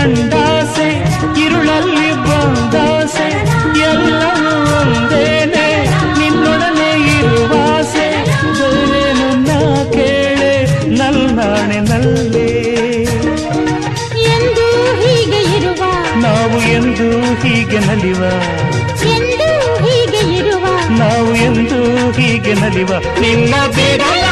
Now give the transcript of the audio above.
ಕಂಡಾಸೆ ഇരുಳಲ್ಲಿ ಬಂದಾಸೆ ಎಲ್ಲವೂ ಒಂದೇನೆ ನಿನ್ನೊಡನೆ ಇರುವಾಸೆ ಬೇರೇನು ನಾ ಕೇಳೆ ನಲ್ನಾಣೆ ನಲ್ಲೇ ಎಂದು ಹೀಗೆ ಇರುವ ನಾವು ಎಂದು ಹೀಗೆ ನಲಿವ ಎಂದು ಹೀಗೆ ಇರುವ ನಾವು ಎಂದು ಹೀಗೆ ನಲಿವ ನಿನ್ನ ಬಿಡಲ